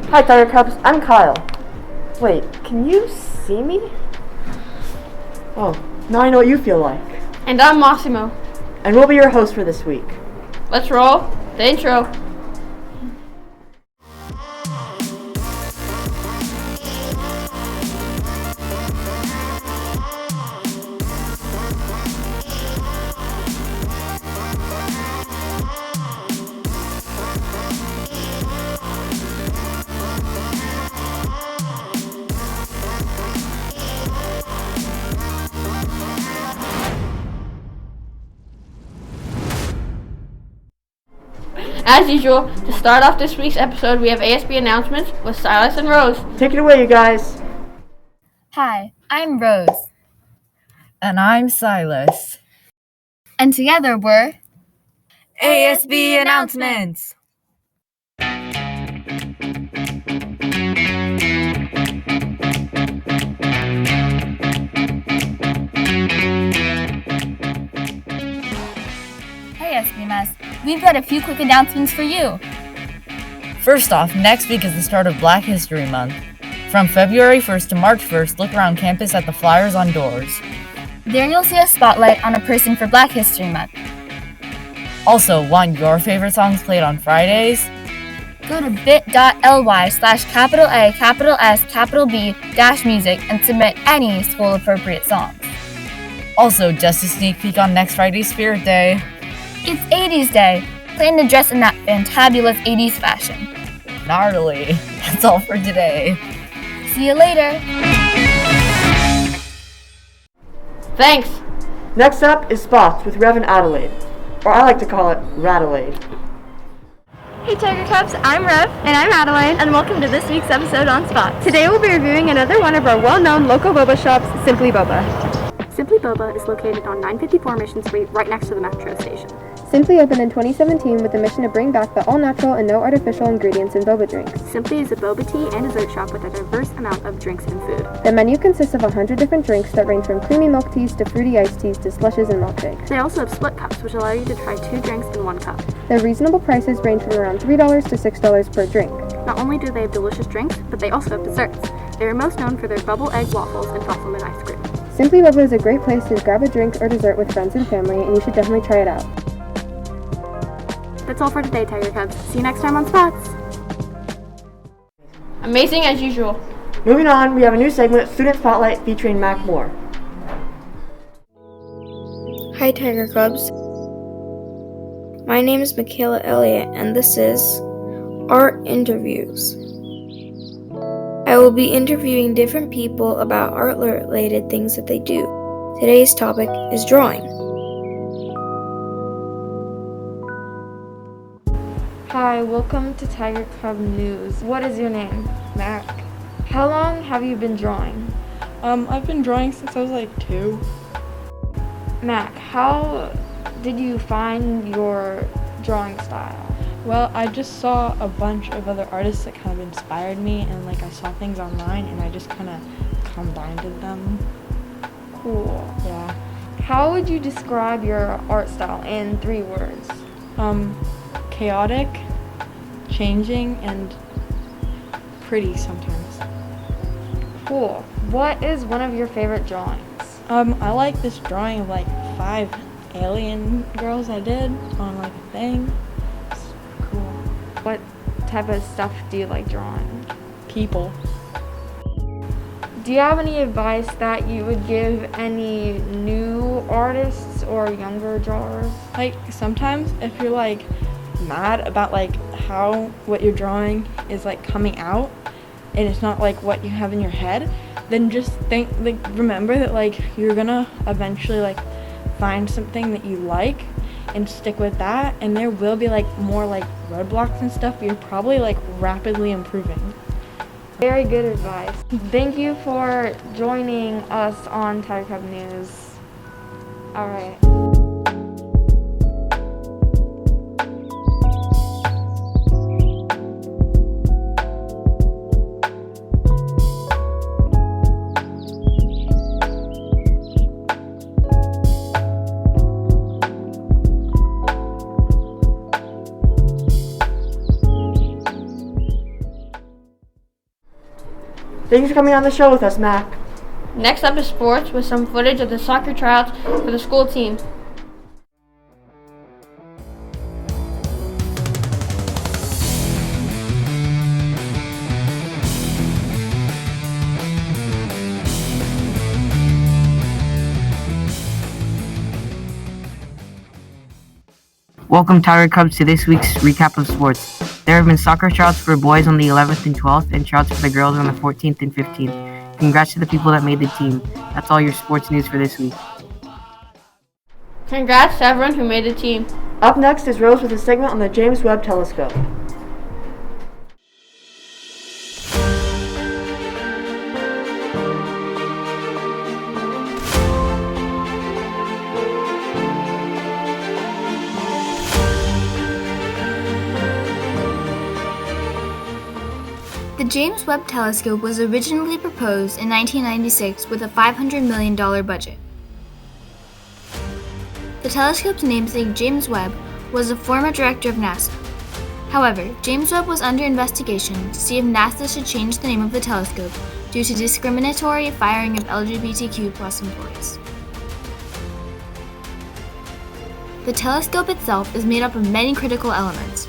Hi Tiger Cubs, I'm Kyle. Wait, can you see me? Oh, now I know what you feel like. And I'm Massimo. And we'll be your hosts for this week. Let's roll the intro. As usual, to start off this week's episode, we have ASB Announcements with Silas and Rose. Take it away, you guys. Hi, I'm Rose. And I'm Silas. And together we're ASB Announcements. Hey SPMS. We've got a few quick announcements for you. First off, next week is the start of Black History Month. From February 1st to March 1st, look around campus at the flyers on doors. There you'll see a spotlight on a person for Black History Month. Also, want your favorite songs played on Fridays? Go to bit.ly/A-S-B-music and submit any school-appropriate songs. Also, just a sneak peek on next Friday's Spirit Day. It's 80s Day. Plan to dress in that fantabulous 80s fashion. Gnarly. That's all for today. See you later. Thanks. Next up is Spots with Reverend Adelaide, or I like to call it Radelaide. Hey Tiger Cubs, I'm Rev. And I'm Adelaide. And welcome to this week's episode on Spots. Today we'll be reviewing another one of our well-known local boba shops, Simply Boba. Simply Boba is located on 954 Mission Street, right next to the metro station. Simply opened in 2017 with the mission to bring back the all-natural and no artificial ingredients in boba drinks. Simply is a boba tea and dessert shop with a diverse amount of drinks and food. The menu consists of 100 different drinks that range from creamy milk teas to fruity iced teas to slushes and milkshakes. They also have split cups, which allow you to try 2 drinks in 1 cup. Their reasonable prices range from around $3 to $6 per drink. Not only do they have delicious drinks, but they also have desserts. They are most known for their bubble egg waffles and Fossilman ice cream. Simply Boba is a great place to grab a drink or dessert with friends and family, and you should definitely try it out. That's all for today, Tiger Cubs. See you next time on Spots! Amazing as usual. Moving on, we have a new segment, Student Spotlight, featuring Mac Moore. Hi Tiger Cubs. My name is Michaela Elliott and this is Art Interviews. I will be interviewing different people about art-related things that they do. Today's topic is drawing. Hi, welcome to Tiger Cub News. What is your name? Mac. How long have you been drawing? I've been drawing since I was like 2. Mac, how did you find your drawing style? Well, I just saw a bunch of other artists that kind of inspired me, and like I saw things online and I just kind of combined them. Cool. Yeah. How would you describe your art style in 3 words? Chaotic, changing, and pretty sometimes. Cool. What is one of your favorite drawings? I like this drawing of like 5 alien girls I did on like a thing. It's cool. What type of stuff do you like drawing? People. Do you have any advice that you would give any new artists or younger drawers? Like sometimes if you're like mad about like how what you're drawing is like coming out and it's not like what you have in your head, then just remember that like you're gonna eventually like find something that you like and stick with that, and there will be like more like roadblocks and stuff, but you're probably like rapidly improving. Very good advice. Thank you for joining us on Tiger Cub News. All right. Thanks for coming on the show with us, Mac. Next up is sports with some footage of the soccer tryouts for the school team. Welcome, Tiger Cubs, to this week's recap of sports. There have been soccer tryouts for boys on the 11th and 12th, and tryouts for the girls on the 14th and 15th. Congrats to the people that made the team. That's all your sports news for this week. Congrats to everyone who made the team. Up next is Rose with a segment on the James Webb Telescope. The James Webb Telescope was originally proposed in 1996 with a $500 million budget. The telescope's namesake, James Webb, was a former director of NASA. However, James Webb was under investigation to see if NASA should change the name of the telescope due to discriminatory firing of LGBTQ+ employees. The telescope itself is made up of many critical elements.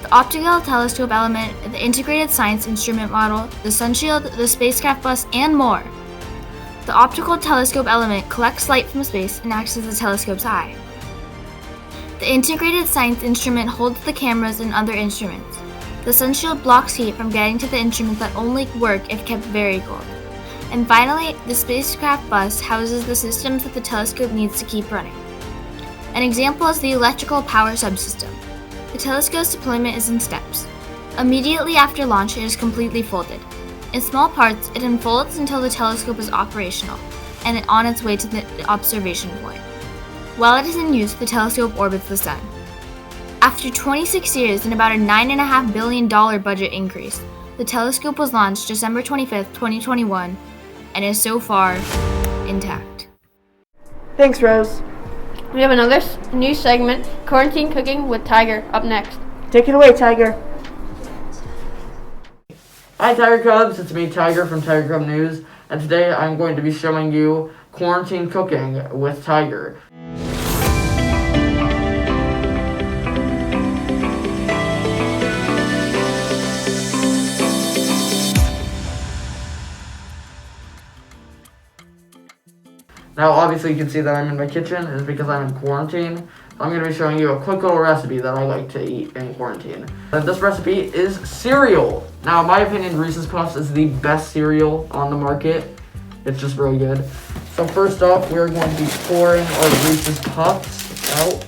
The optical telescope element, the integrated science instrument model, the sunshield, the spacecraft bus, and more. The optical telescope element collects light from space and acts as the telescope's eye. The integrated science instrument holds the cameras and other instruments. The sunshield blocks heat from getting to the instruments that only work if kept very cold. And finally, the spacecraft bus houses the systems that the telescope needs to keep running. An example is the electrical power subsystem. The telescope's deployment is in steps. Immediately after launch, it is completely folded. In small parts, it unfolds until the telescope is operational and on its way to the observation point. While it is in use, the telescope orbits the Sun. After 26 years and about a $9.5 billion budget increase, the telescope was launched December 25, 2021, and is so far intact. Thanks, Rose. We have another new segment, Quarantine Cooking with Tiger, up next. Take it away, Tiger. Hi Tiger Cubs, it's me Tiger from Tiger Cub News, and today I'm going to be showing you Quarantine Cooking with Tiger. Now obviously you can see that I'm in my kitchen, it's because I'm in quarantine. I'm going to be showing you a quick little recipe that I like to eat in quarantine. And this recipe is cereal. Now in my opinion, Reese's Puffs is the best cereal on the market. It's just really good. So first off, we're going to be pouring our Reese's Puffs out.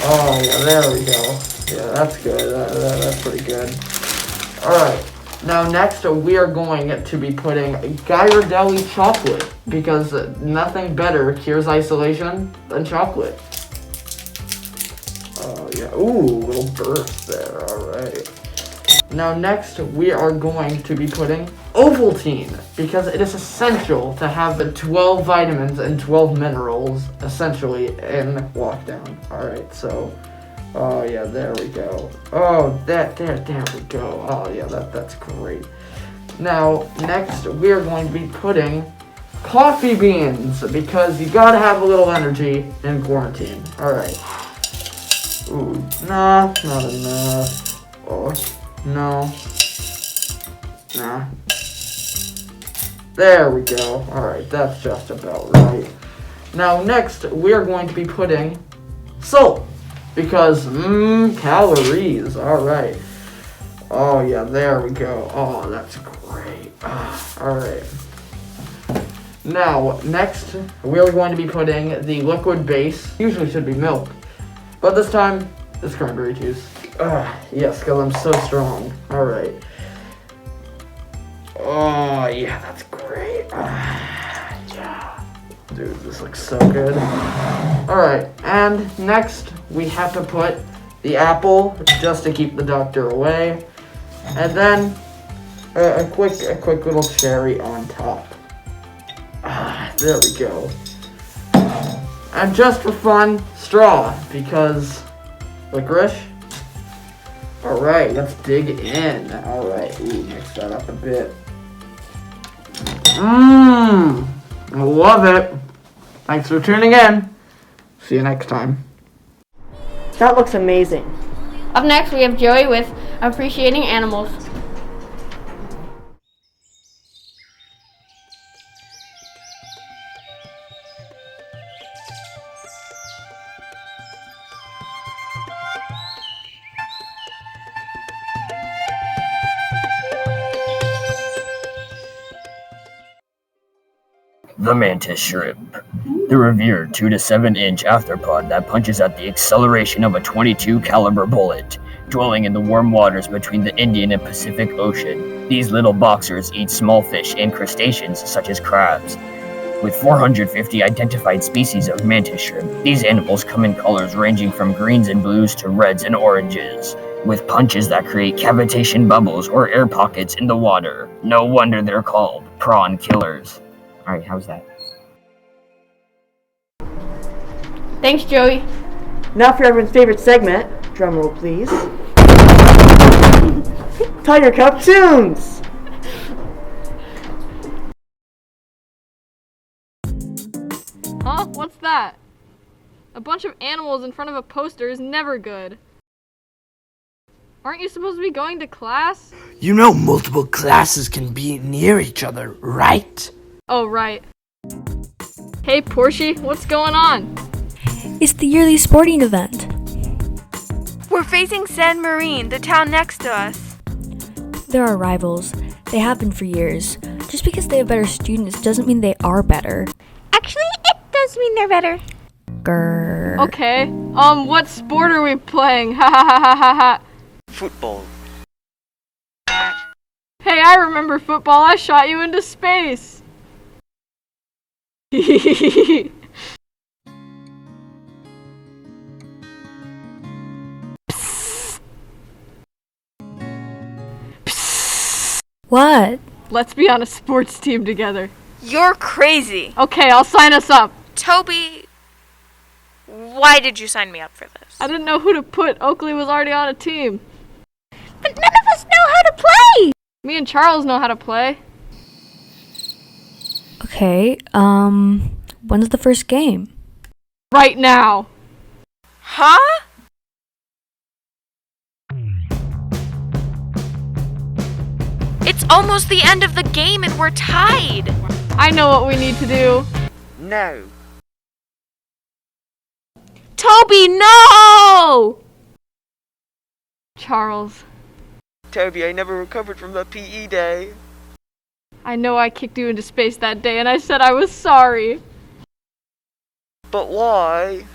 Oh yeah, there we go. Yeah, that's good. That's pretty good. Alright. Now next, we are going to be putting Ghirardelli chocolate, because nothing better cures isolation than chocolate. Oh yeah, ooh, little burst there, alright. Now next, we are going to be putting Ovaltine, because it is essential to have the 12 vitamins and 12 minerals, essentially, in lockdown. Alright, so... oh yeah, there we go. Oh, there we go. Oh yeah, that's great. Now, next we are going to be putting coffee beans, because you gotta have a little energy in quarantine. Alright. Ooh, nah, not enough. Oh, no. Nah. There we go. Alright, that's just about right. Now, next we are going to be putting salt. Because, calories, alright. Oh yeah, there we go. Oh, that's great. Alright. Now, next, we're going to be putting the liquid base. Usually should be milk. But this time, it's cranberry juice. Yes, because I'm so strong. Alright. Oh, yeah, that's great. Yeah. Dude, this looks so good. Alright, and next we have to put the apple, just to keep the doctor away. And then a quick little cherry on top. There we go. And just for fun, straw, because licorice. Alright, let's dig in. Alright, mix that up a bit. Love it. Thanks for tuning in. See you next time. That looks amazing. Up next, we have Joey with Appreciating Animals. The Mantis Shrimp. The revered 2 to 7 inch arthropod that punches at the acceleration of a .22 caliber bullet. Dwelling in the warm waters between the Indian and Pacific Ocean, these little boxers eat small fish and crustaceans such as crabs. With 450 identified species of mantis shrimp, these animals come in colors ranging from greens and blues to reds and oranges, with punches that create cavitation bubbles or air pockets in the water. No wonder they're called prawn killers. Alright, how's that? Thanks, Joey. Now for everyone's favorite segment. Drum roll, please. Tiger Cub Toons! Huh? What's that? A bunch of animals in front of a poster is never good. Aren't you supposed to be going to class? You know multiple classes can be near each other, right? Oh, right. Hey, Portia, what's going on? It's the yearly sporting event. We're facing San Marine, the town next to us. There are rivals. They have been for years. Just because they have better students doesn't mean they are better. Actually, it does mean they're better. Grrr. Okay. What sport are we playing? Ha ha ha ha ha ha. Football. Hey, I remember football. I shot you into space. What? Let's be on a sports team together. You're crazy. Okay, I'll sign us up. Toby, why did you sign me up for this? I didn't know who to put. Oakley was already on a team. But none of us know how to play. Me and Charles know how to play. Okay, when's the first game? Right now. Huh? It's almost the end of the game and we're tied. I know what we need to do. No. Toby, no! Charles. Toby, I never recovered from that PE day. I know I kicked you into space that day and I said I was sorry. But why?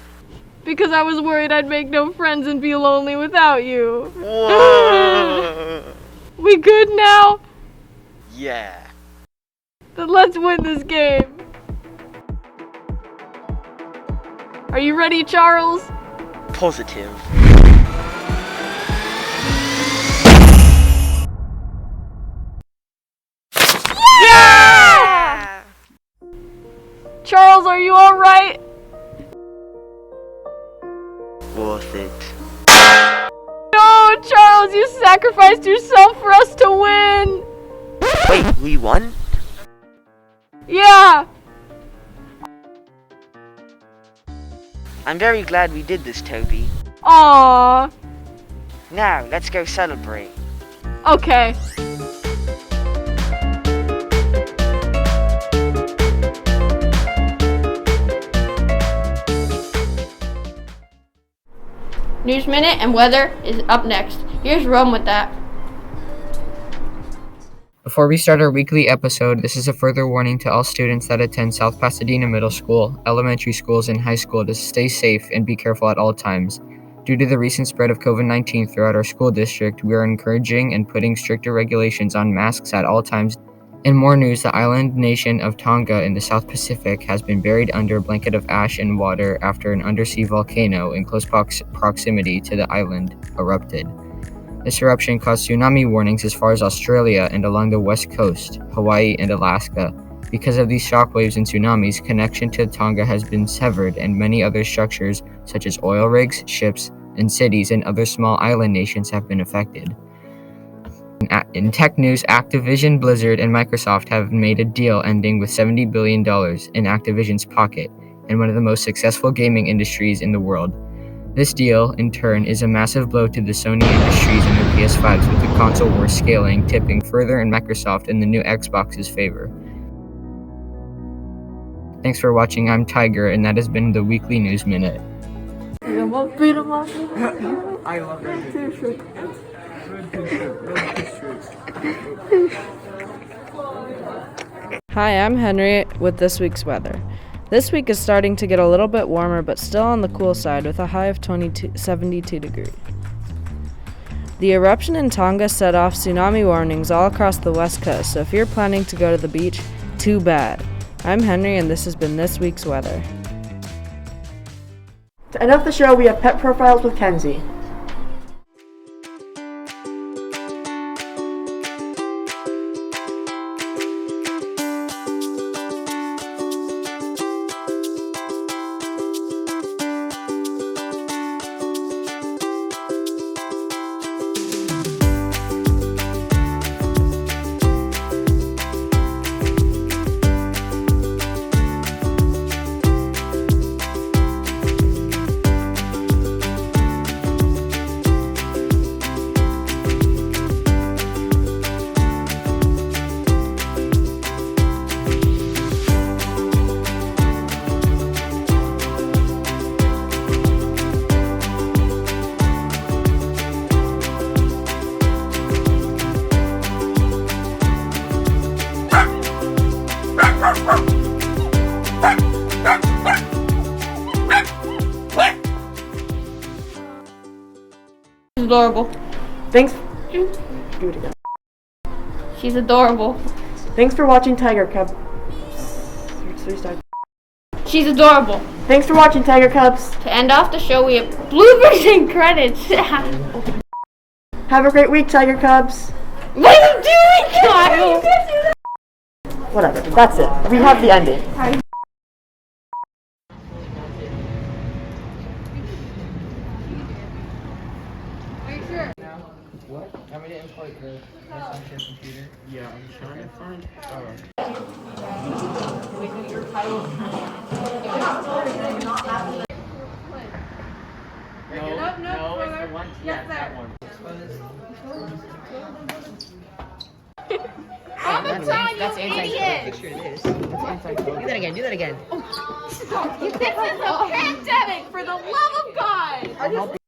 Because I was worried I'd make no friends and be lonely without you. Whoa. We good now? Yeah. Then let's win this game. Are you ready, Charles? Positive. Yeah! Charles, are you alright? Worth it. No, Charles, you sacrificed yourself for us to win! Wait, we won? Yeah! I'm very glad we did this, Toby. Aww. Now, let's go celebrate. Okay. News Minute and weather is up next. Here's Rome with that. Before we start our weekly episode, this is a further warning to all students that attend South Pasadena Middle School, elementary schools, and high school to stay safe and be careful at all times. Due to the recent spread of COVID-19 throughout our school district, we are encouraging and putting stricter regulations on masks at all times. In more news, the island nation of Tonga in the South Pacific has been buried under a blanket of ash and water after an undersea volcano in close proximity to the island erupted. This eruption caused tsunami warnings as far as Australia and along the west coast, Hawaii, and Alaska. Because of these shockwaves and tsunamis, connection to Tonga has been severed, and many other structures, such as oil rigs, ships, and cities in other small island nations have been affected. In tech news, Activision, Blizzard, and Microsoft have made a deal ending with $70 billion in Activision's pocket and one of the most successful gaming industries in the world. This deal, in turn, is a massive blow to the Sony Industries and their PS5s, with the console war scaling, tipping further in Microsoft and the new Xbox's favor. Thanks for watching. I'm Tiger, and that has been the Weekly News Minute. I love it. Hi, I'm Henry with this week's weather. This week is starting to get a little bit warmer, but still on the cool side with a high of 72 degrees. The eruption in Tonga set off tsunami warnings all across the west coast, so if you're planning to go to the beach, too bad. I'm Henry, and this has been this week's weather. To end off the show, we have Pet Profiles with Kenzie. Adorable. Thanks. Do it again. She's adorable. Thanks for watching Tiger Cub. She's adorable. Thanks for watching Tiger Cubs. To end off the show, we have bloopers and credits. Have a great week, Tiger Cubs. What are you doing, Kyle? Whatever. That's it. We have the ending. What? Want me to import the onto your computer? Yeah, I'm trying to find. No, it's the one. Yeah, that one. I'm a child, That's you anti-COVID. idiot. That's anti-COVID. Do that again. Do that again. This is a pandemic, for the love of God.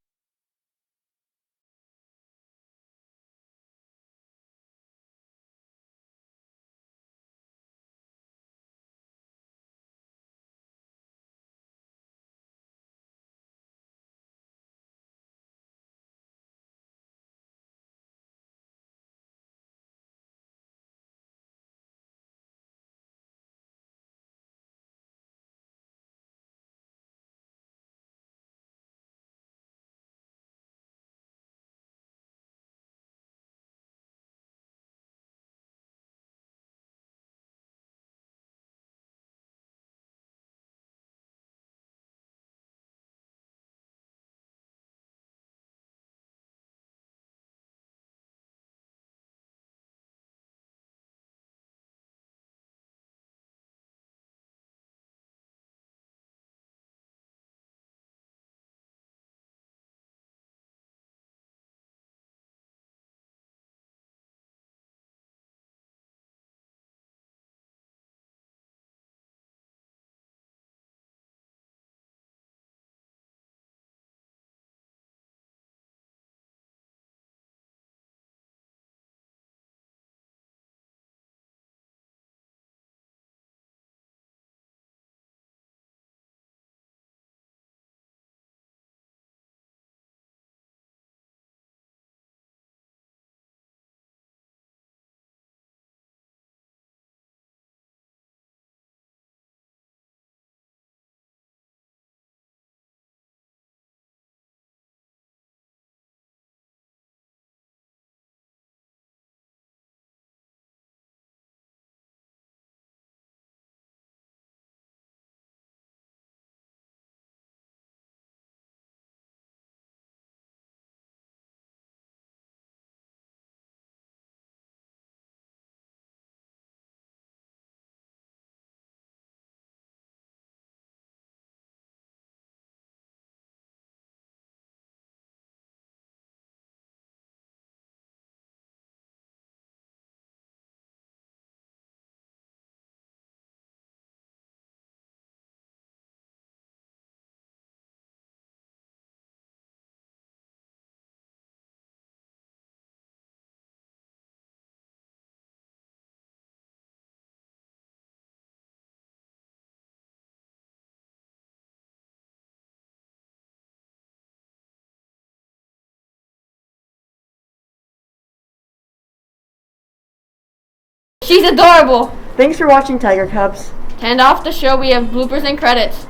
She's adorable. Thanks for watching, Tiger Cubs. To end off the show, we have bloopers and credits.